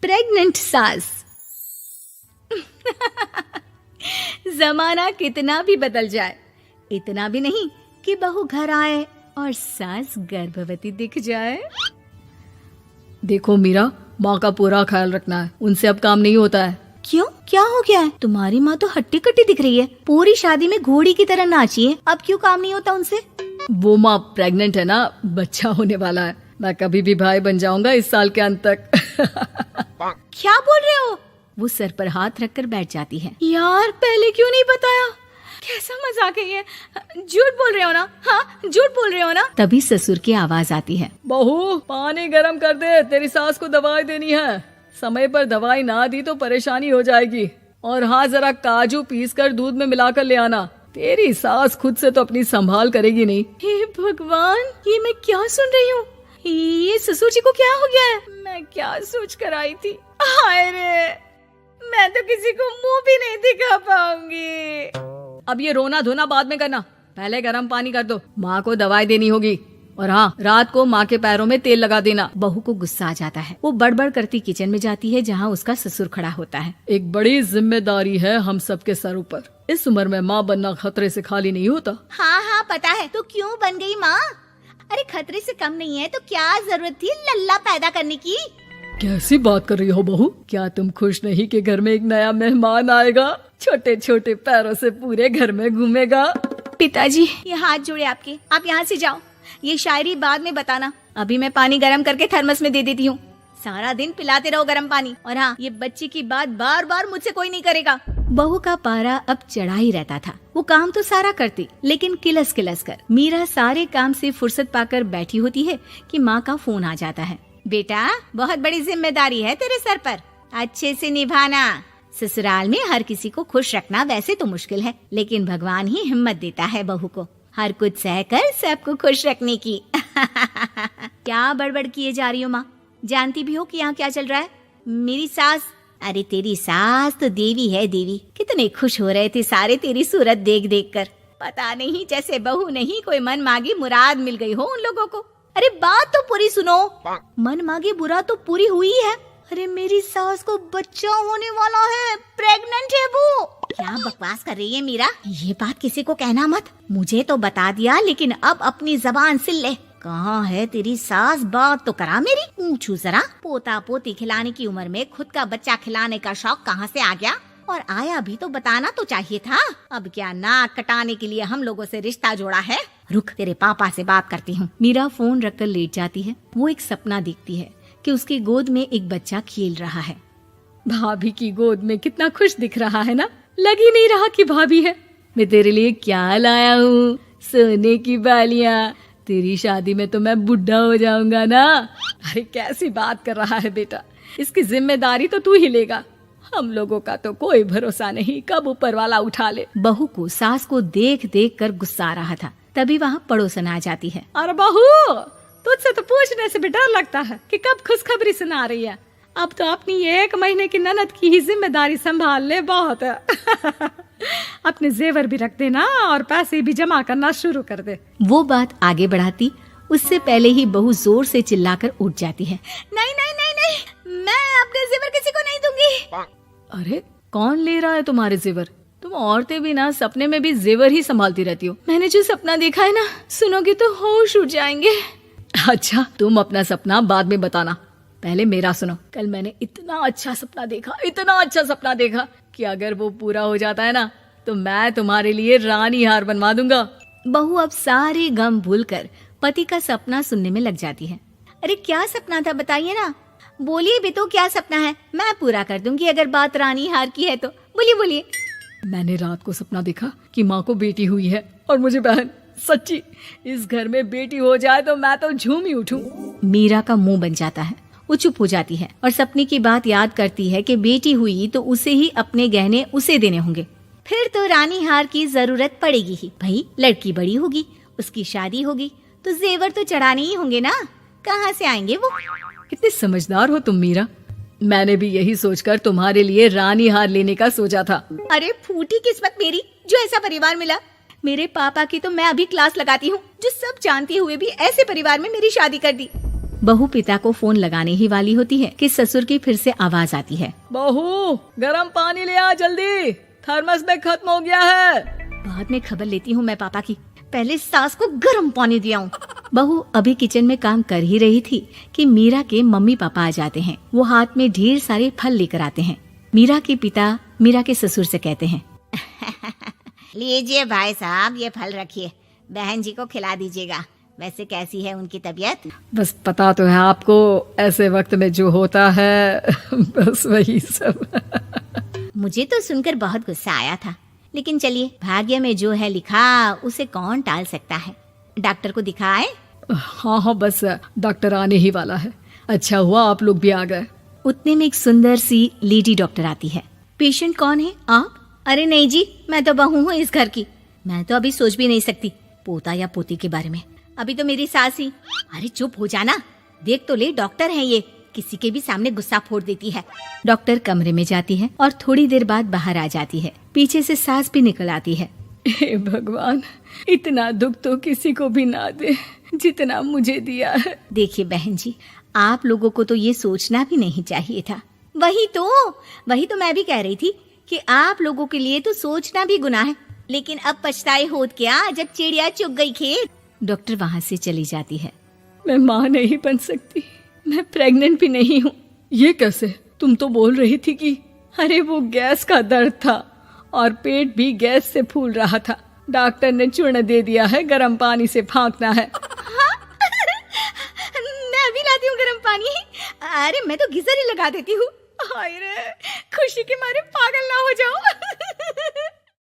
Pregnant सास। जमाना कितना भी बदल जाए, इतना भी नहीं कि बहू घर आए और सास गर्भवती दिख जाए। देखो मीरा, माँ का पूरा ख्याल रखना है, उनसे अब काम नहीं होता है। क्यों, क्या हो गया है? तुम्हारी माँ तो हट्टी कट्टी दिख रही है, पूरी शादी में घोड़ी की तरह नाची है, अब क्यों काम नहीं होता उनसे? वो माँ प्रेग्नेंट है ना, बच्चा होने वाला है। मैं कभी भी भाई बन जाऊंगा इस साल के अंत तक। क्या बोल रहे हो? वो सर पर हाथ रखकर बैठ जाती है। यार पहले क्यों नहीं बताया? कैसा मजाक है ये? झूठ बोल रहे हो ना? हाँ, झूठ बोल रहे हो ना? तभी ससुर की आवाज आती है। बहू, पानी गरम कर दे, तेरी सास को दवाई देनी है। समय पर दवाई ना दी तो परेशानी हो जाएगी। और हाँ, जरा काजू पीस कर दूध में मिलाकर ले आना। तेरी सास खुद से तो अपनी संभाल करेगी नहीं। हे भगवान, ये मैं क्या सुन रही हूँ? ये ससुर जी को क्या हो गया है? मैं क्या सोच कर आई थी? हाय रे, मैं तो किसी को मुंह भी नहीं दिखा पाऊंगी। अब ये रोना धोना बाद में करना, पहले गर्म पानी कर दो, माँ को दवाई देनी होगी। और हाँ, रात को माँ के पैरों में तेल लगा देना। बहू को गुस्सा आ जाता है, वो बड़बड़ करती किचन में जाती है जहाँ उसका ससुर खड़ा होता है। एक बड़ी जिम्मेदारी है हम सबके सर ऊपर। इस उम्र में माँ बनना खतरे से खाली नहीं होता। हाँ हाँ पता है, तो क्यों बन गई माँ? अरे खतरे से कम नहीं है तो क्या जरूरत थी लल्ला पैदा करने की? कैसी बात कर रही हो बहू? क्या तुम खुश नहीं कि घर में एक नया मेहमान आएगा, छोटे छोटे पैरों से पूरे घर में घूमेगा? पिताजी, ये हाथ जोड़े आपके, आप यहाँ से जाओ। ये शायरी बाद में बताना, अभी मैं पानी गरम करके थर्मस में दे देती हूँ। सारा दिन पिलाते रहो गरम पानी। और हाँ, ये बच्ची की बात बार बार मुझसे कोई नहीं करेगा। बहू का पारा अब चढ़ा ही रहता था। वो काम तो सारा करती, लेकिन किलस किलस कर। मीरा सारे काम से फुर्सत पाकर बैठी होती है कि माँ का फोन आ जाता है। बेटा, बहुत बड़ी जिम्मेदारी है तेरे सर पर, अच्छे से निभाना। ससुराल में हर किसी को खुश रखना वैसे तो मुश्किल है, लेकिन भगवान ही हिम्मत देता है बहू को हर कुछ सहकर सबको खुश रखने की। क्या बड़बड़ किए जा रही हो माँ? जानती भी हो कि यहाँ क्या चल रहा है? मेरी सास, अरे तेरी सास तो देवी है देवी। कितने खुश हो रहे थे सारे तेरी सूरत देख देख कर। पता नहीं जैसे बहू नहीं कोई मन मांगी मुराद मिल गई हो उन लोगों को। अरे बात तो पूरी सुनो। मन मांगी बुरा तो पूरी हुई है। अरे मेरी सास को बच्चा होने वाला है, प्रेग्नेंट है वो। क्या बकवास कर रही है मीरा? ये बात किसी को कहना मत। मुझे तो बता दिया, लेकिन अब अपनी जबान सिल ले। कहाँ है तेरी सास? बात तो करा मेरी। पूछू जरा, पोता पोती खिलाने की उम्र में खुद का बच्चा खिलाने का शौक कहाँ से आ गया? और आया भी तो बताना तो चाहिए था। अब क्या नाक कटाने के लिए हम लोगों से रिश्ता जोड़ा है? रुक, तेरे पापा से बात करती हूँ। मीरा फोन रखकर लेट जाती है। वो एक सपना देखती है कि उसकी गोद में एक बच्चा खेल रहा है। भाभी की गोद में कितना खुश दिख रहा है ना, लग ही नहीं रहा कि भाभी है। मैं तेरे लिए क्या लाया हूँ, सोने की बालियाँ। तेरी शादी में तो मैं बुढ़ा हो जाऊंगा ना। अरे कैसी बात कर रहा है बेटा, इसकी जिम्मेदारी तो तू ही लेगा। हम लोगों का तो कोई भरोसा नहीं, कब ऊपर वाला उठा ले। बहू को सास को देख देख कर गुस्सा आ रहा था। तभी वहाँ पड़ोसन आ जाती है। अरे बहू, तुझसे तो पूछने से भी डर लगता है कि कब खुशखबरी सुना रही है। अब तो अपनी 1 महीने की ननद की ही जिम्मेदारी संभाल ले, बहुत है। अपने जेवर भी रख देना और पैसे भी जमा करना शुरू कर दे। वो बात आगे बढ़ाती उससे पहले ही बहू जोर से चिल्लाकर उठ जाती है। नहीं नहीं नहीं नहीं, मैं अपने जेवर किसी को नहीं दूंगी। अरे कौन ले रहा है तुम्हारे जेवर? तुम औरतें भी ना सपने में भी जेवर ही संभालती रहती हो। मैंने जो सपना देखा है ना, सुनोगे तो होश उड़ जाएंगे। अच्छा, तुम अपना सपना बाद में बताना, पहले मेरा सुनो। कल मैंने इतना अच्छा सपना देखा कि अगर वो पूरा हो जाता है ना तो मैं तुम्हारे लिए रानी हार बनवा दूंगा। बहू अब सारे गम भूलकर पति का सपना सुनने में लग जाती है। अरे क्या सपना था बताइए ना, बोलिए भी तो, क्या सपना है? मैं पूरा कर दूंगी अगर बात रानी हार की है तो। बोलिए बोलिए। मैंने रात को सपना देखा कि माँ को बेटी हुई है और मुझे बहन। सच्ची, इस घर में बेटी हो जाए तो मैं तो झूम ही उठूं। मीरा का मुंह बन जाता है। वो चुप हो जाती है और सपने की बात याद करती है कि बेटी हुई तो उसे ही अपने गहने उसे देने होंगे। फिर तो रानी हार की जरूरत पड़ेगी ही। भाई लड़की बड़ी होगी, उसकी शादी होगी तो जेवर तो चढ़ाने ही होंगे ना, कहाँ से आएंगे वो? कितने समझदार हो तुम मीरा। मैंने भी यही सोचकर तुम्हारे लिए रानी हार लेने का सोचा था। अरे फूटी किस्मत मेरी जो ऐसा परिवार मिला। मेरे पापा की तो मैं अभी क्लास लगाती हूँ, जो सब जानते हुए भी ऐसे परिवार में मेरी शादी कर दी। बहू पिता को फोन लगाने ही वाली होती है कि ससुर की फिर से आवाज आती है। बहू गर्म पानी ले आ जल्दी, थर्मस में खत्म हो गया है। बाद में खबर लेती हूँ मैं पापा की, पहले सास को गर्म पानी दिया हूँ। बहू अभी किचन में काम कर ही रही थी कि मीरा के मम्मी पापा आ जाते हैं। वो हाथ में ढेर सारे फल लेकर आते हैं। मीरा के पिता मीरा के ससुर से कहते हैं, लीजिए भाई साहब, ये फल रखिए, बहन जी को खिला दीजिएगा। वैसे कैसी है उनकी तबीयत? बस पता तो है आपको, ऐसे वक्त में जो होता है बस वही सब। मुझे तो सुनकर बहुत गुस्सा आया था, लेकिन चलिए, भाग्य में जो है लिखा उसे कौन टाल सकता है। डॉक्टर को दिखाए? हाँ हाँ, बस डॉक्टर आने ही वाला है। अच्छा हुआ आप लोग भी आ गए। उतने में एक सुंदर सी लेडी डॉक्टर आती है। पेशेंट कौन है आप? अरे नहीं जी, मैं तो बहू हूँ इस घर की। मैं तो अभी सोच भी नहीं सकती पोता या पोती के बारे में। अभी तो मेरी सास ही। अरे चुप हो जाना, देख तो ले, डॉक्टर है ये, किसी के भी सामने गुस्सा फोड़ देती है। डॉक्टर कमरे में जाती है और थोड़ी देर बाद बाहर आ जाती है। पीछे से सास भी निकल आती है। हे भगवान, इतना दुख तो किसी को भी ना दे जितना मुझे दिया है। देखिए बहन जी, आप लोगों को तो ये सोचना भी नहीं चाहिए था। वही तो मैं भी कह रही थी कि आप लोगों के लिए तो सोचना भी गुनाह है, लेकिन अब पछताए होत क्या जब चिड़िया चुग गई खेत। डॉक्टर वहाँ से चली जाती है। मैं माँ नहीं बन सकती, मैं प्रेग्नेंट भी नहीं हूँ। ये कैसे? तुम तो बोल रही थी कि अरे वो गैस का दर्द था और पेट भी गैस से फूल रहा था। डॉक्टर ने चूर्ण दे दिया है, गर्म पानी से फांकना है। मैं अभी लाती हूँ गर्म पानी। अरे मैं तो गीजर ही लगा देती हूँ। हाय रे, खुशी के मारे पागल ना हो जाओ।